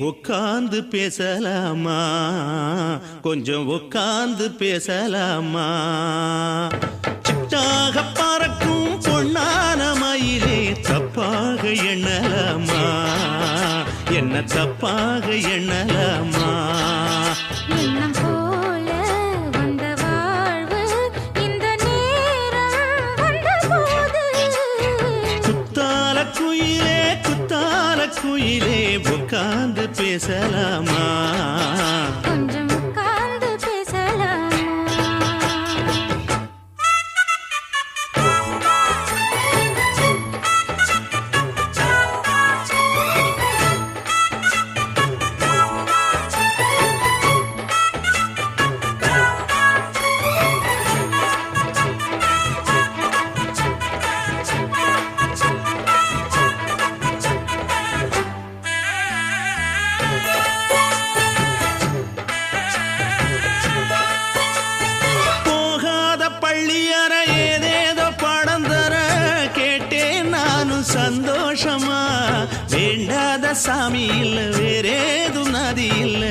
உட்கார்ந்து பேசலாமா? கொஞ்சம் உட்கார்ந்து பேசலாமா? சிட்டாக பறக்கும் பொன்னான மயிலே தப்பாக எண்ணலாமா? என்ன தப்பாக எண்ணலாமா? எண்ணம் போல வந்த வாழ்வு இந்த நேரம் வந்தபோது குத்தால குயிலே குத்தால குயிலே உட்கார்ந்து பேசலாமா? கொஞ்சம் உட்கார்ந்து பேசலாமா? சந்தோஷமா வேண்டாத சாமி இல்ல வேறேதும் நதி இல்ல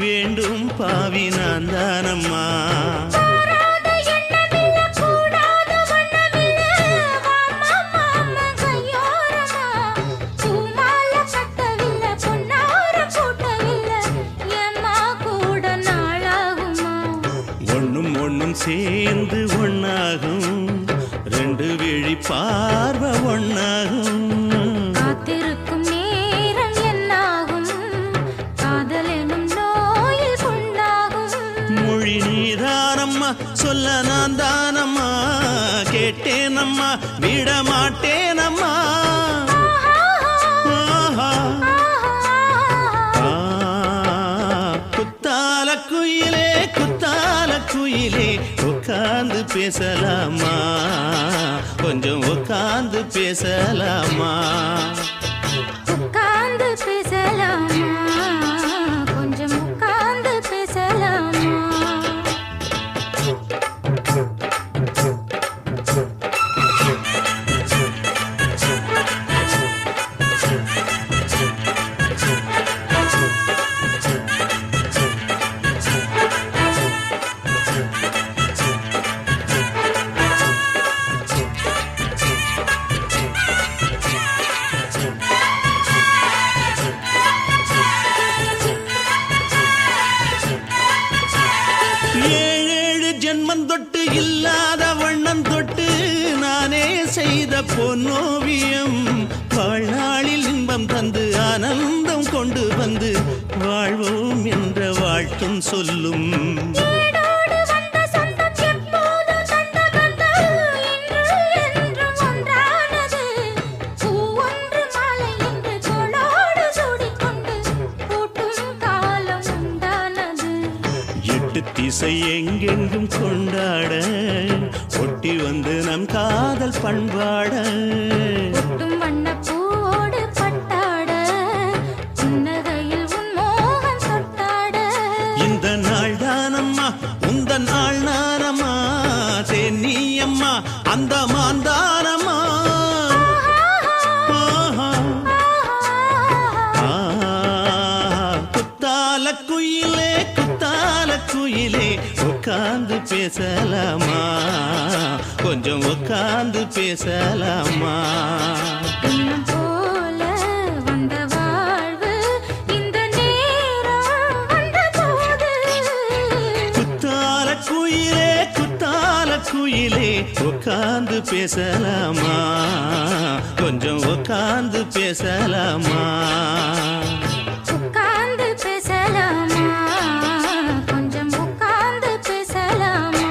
வேண்டும் பாவி நான் தானம்மா. ஒண்ணும் ஒண்ணும் சேர்ந்து ஒன்னாகும் ரெண்டு விழி பார்வை ஒன்னாகும். காத்திருக்கும் நேரம் என்னாகும் காதல் எனும் நோயில் கொண்டாகும். மொழி நீதானம்மா சொல்ல நான் தானம்மா கேட்டேனம்மா விட மாட்டேனம்மா. குத்தால குயிலே குத்தால குயிலே உட்கார்ந்து பேசலாமா? கொஞ்சம் உட்கார்ந்து பேசலாமா? உட்கார்ந்து பேசலாமா? கொஞ்சம் உட்கார்ந்து பேசலாமா? ஏழேழு ஜென்மம் தொட்டு இல்லாத வண்ணம் தொட்டு நானே செய்த பொன்னோவியம் வாழ்நாளில் இன்பம் தந்து ஆனந்தம் கொண்டு வந்து வாழ்வோம் என்ற வாழ்த்தும் சொல்லும். திசை எங்கெங்கும் கொண்டாட ஒட்டி வந்து நம் காதல் பண்பாட வண்ணப்பூவோடு பட்டாட புன்னகையில் உன் மோகம் தொட்டாட. இந்த நாள் தானம்மா உந்த நாள் நானம்மா தேனி அம்மா அந்த மாந்தானம்மா. குத்தால குயிலே குத்தால குயிலே உட்கார்ந்து பேசலாமா? கொஞ்சம் உட்கார்ந்து பேசலாமா? எண்ணம் போல வந்த வாழ்வு இந்த நேரம் வந்தபோது குத்தால குயிலே குத்தால குயிலே உட்கார்ந்து பேசலாமா? கொஞ்சம் உட்கார்ந்து பேசலாமா? உட்கார்ந்து பேசலாமா? கொஞ்சம் உட்கார்ந்து பேசலாமா?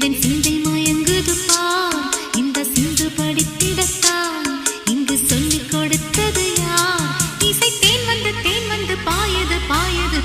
எந்தன் சிந்தை மயங்குது பார் இந்த சிந்து படித்திடத்தான் இங்கு சொல்லிக் கொடுத்தது யார் இசை தேன் வந்து பாயது பாயது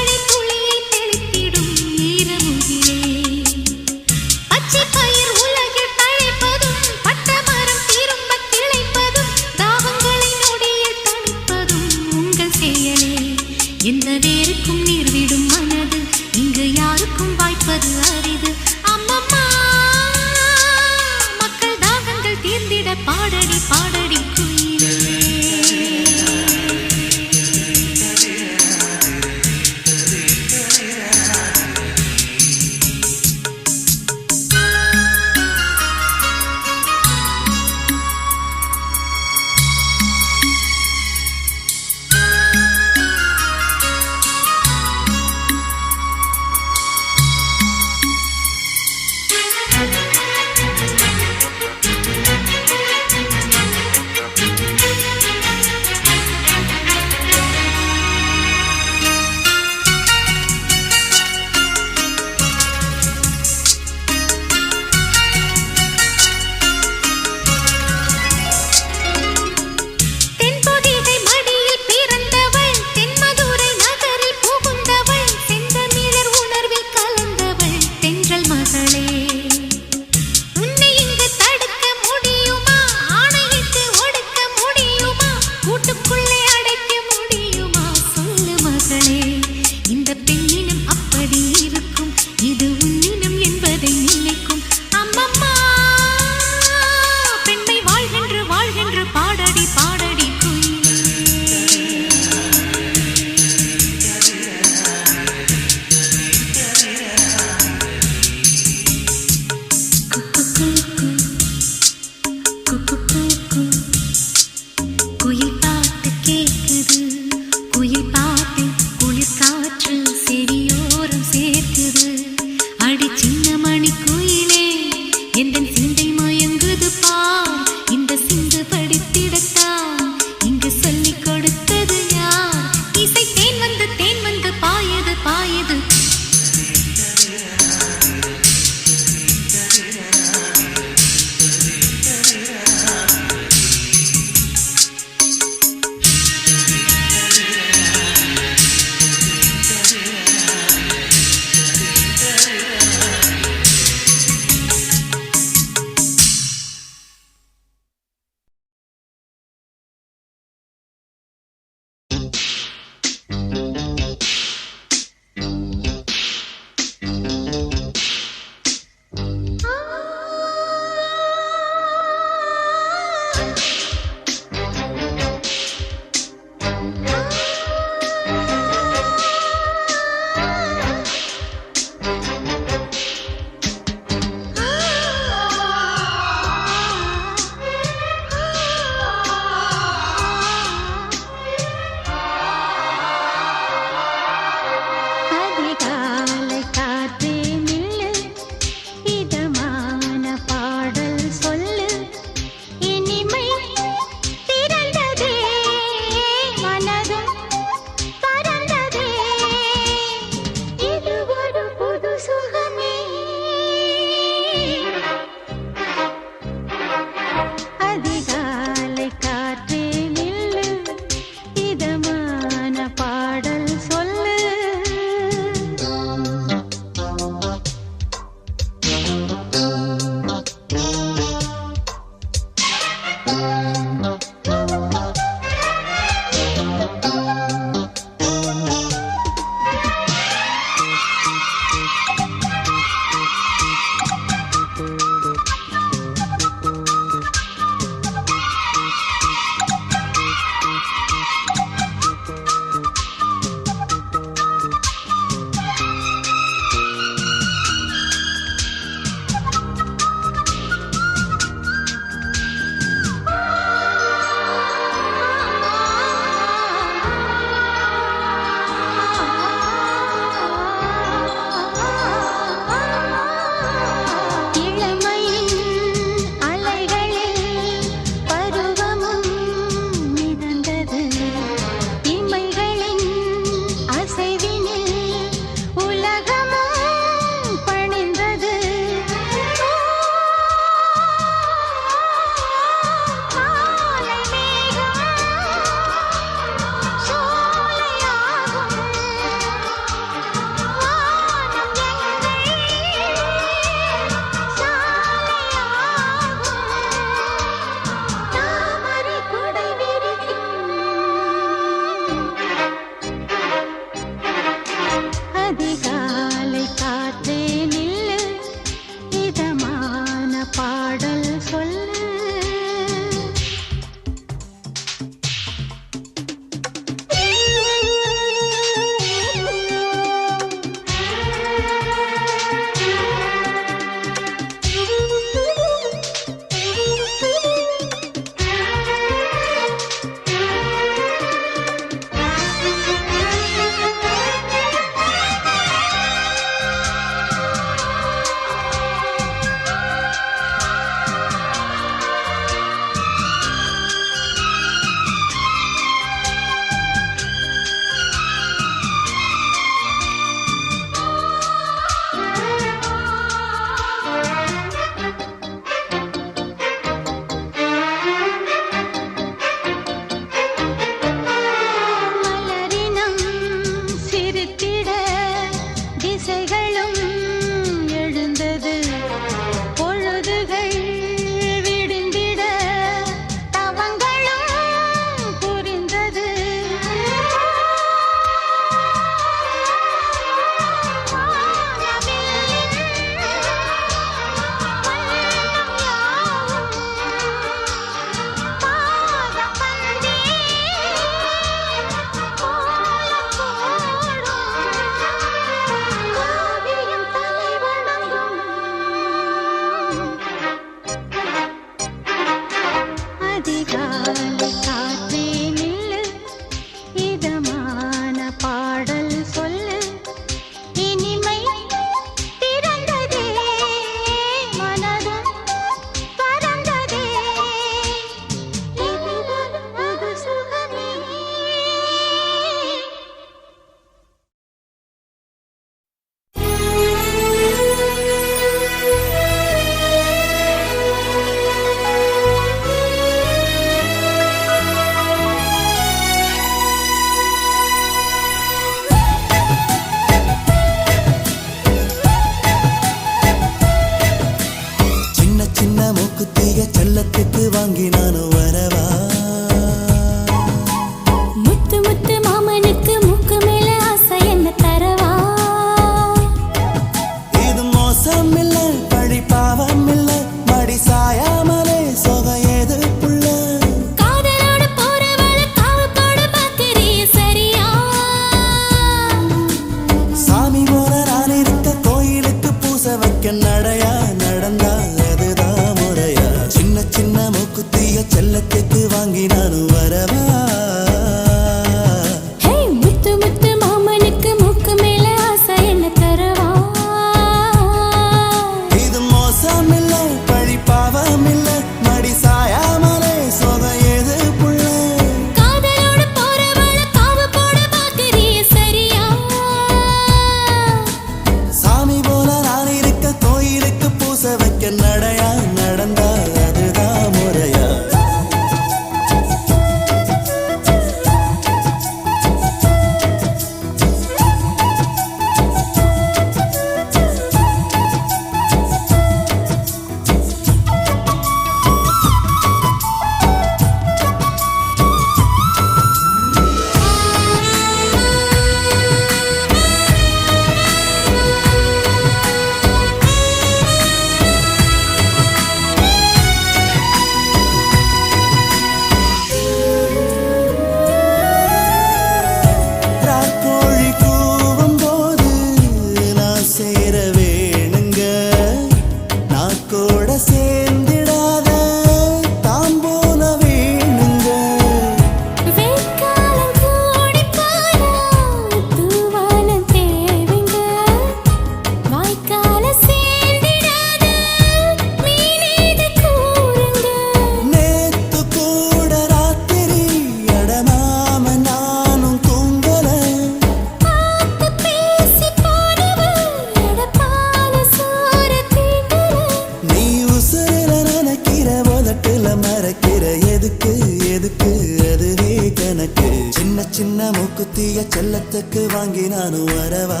சின்ன மூக்குத்திய செல்லத்துக்கு வாங்கி நானும் வரவா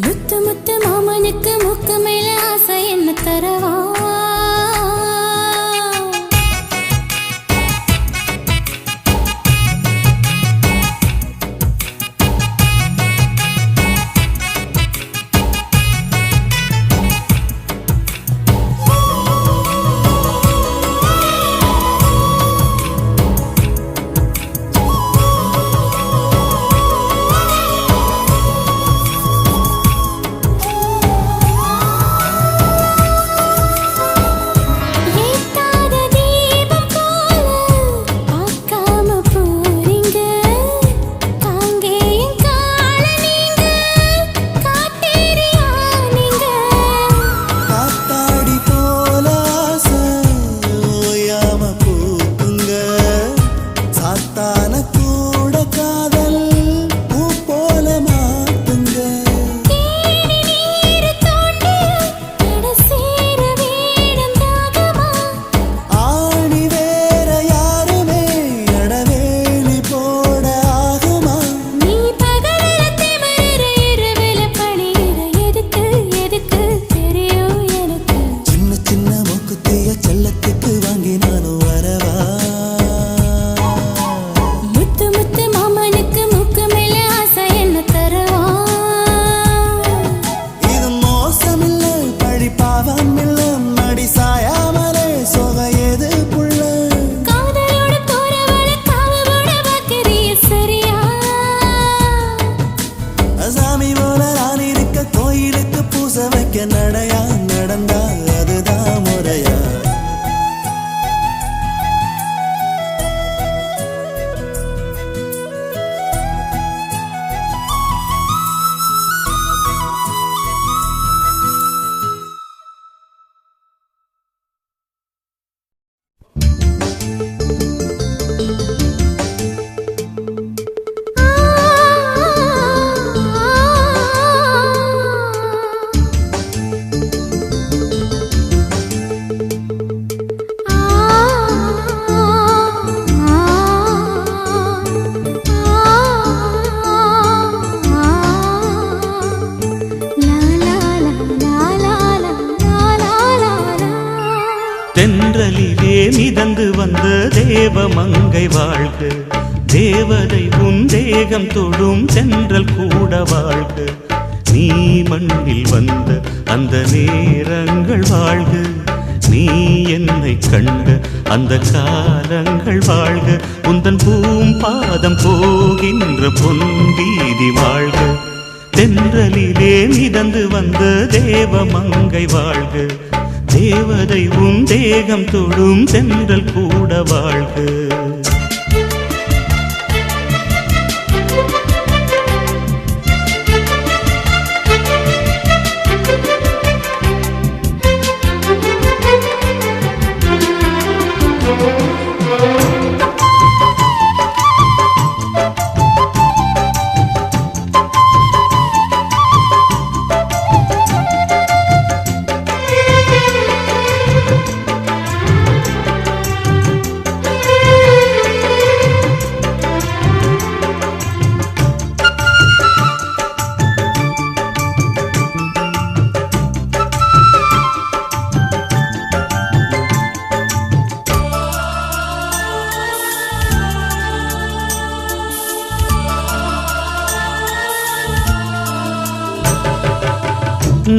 முத்து முத்து மாமனுக்கு முக்கு மேல ஆசை என்ன தரவா தென்றலிலே மிதந்து வந்த தேவமங்கை வாழ்க, தேவதை உன் தேகம் தொடும் சென்றல் கூட வாழ்க. நீ மண்ணில் வந்த அந்த நேரங்கள் வாழ்க, நீ என்னை கண்ட அந்த காலங்கள் வாழ்க. உந்தன் பூம்பாதம் போகின்ற பொன்வீதி வாழ்க. தென்றலிலே மிதந்து வந்த தேவமங்கை வாழ்க, தேவதை உன் தேகம் தொடும் சென்றல் கூட வாழ்க.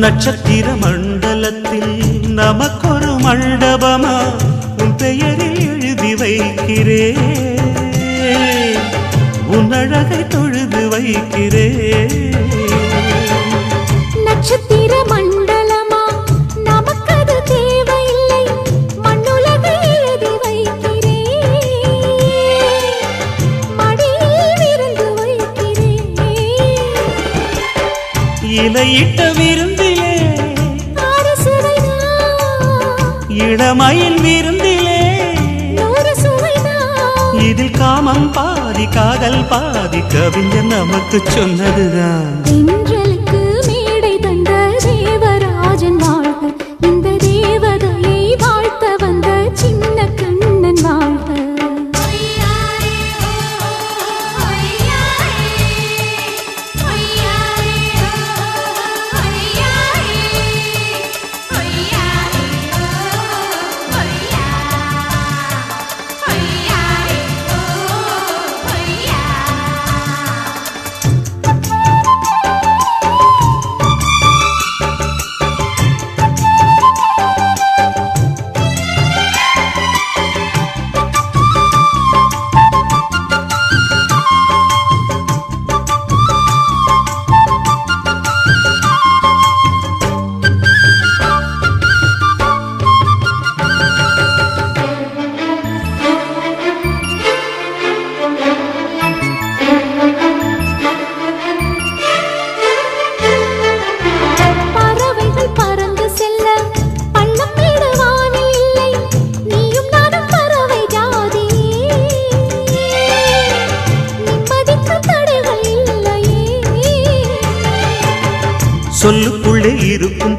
நட்சத்திர மண்டலத்தில் நமக்கொரு மண்டபமா உன் பெயரில் எழுதி வைக்கிறேன், உன் அழகை தொழுது வைக்கிறேன். நட்சத்திர மண்டலமா நமக்கது தேவையில்லை, மண்ணுலகை எழுதி வைக்கிறேன், மடியில் விருந்து வைக்கிறேன். இலையிட்ட விருந்திலே இளமயில் விருந்திலே இதில் காமம் பாதி காதல் பாதி கவிஞர் நமக்கு சொன்னதுதான். தென்றலுக்கு மேடை தந்த தேவராஜன் வாழ்க, இந்த தேவதையை வாழ்த்த வந்த சின்ன கண்ணன் வாழ்க.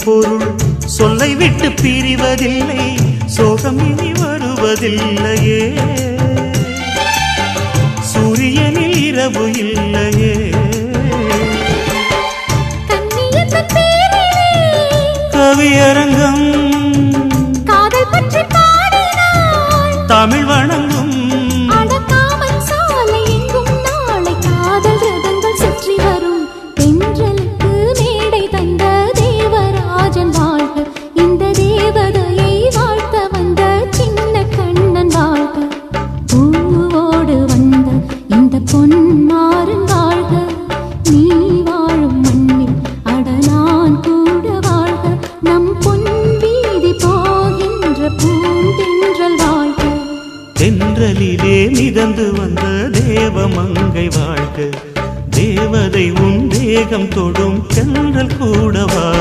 பொருள் சொல்லை விட்டு பிரிவதில்லை, சோகம் இனி வருவதில்லையே. சூரியனில் இரவு இல்லையே. கவியரங்கம் காதல் பற்றி பாடினாள், தமிழ் வணங்கும் அடக்காமல் சாலை எங்கும் நாளை காதல் ரதங்கள் சுற்றி வரும். தென்றலுக்கு மேடை தந்த தேவராஜன் வாழ்க, இந்த தேவதையை வாழ்த்த வந்த சின்ன கண்ணன் வாழ்க. பூவோடு வந்த இந்த பொன்மாறன் வாழ்க, நீ வாழும் மண்ணில் அட நான் கூட வாழ்க. நம் பொன் வீதி போகின்ற பூந்தென்றல் வாழ்க. தென்றலிலே மிதந்து வந்த தேவமங்கை வாழ்க, தேவதை உன் தேகம் தொடும் தென்றல் கூட வாழ்க.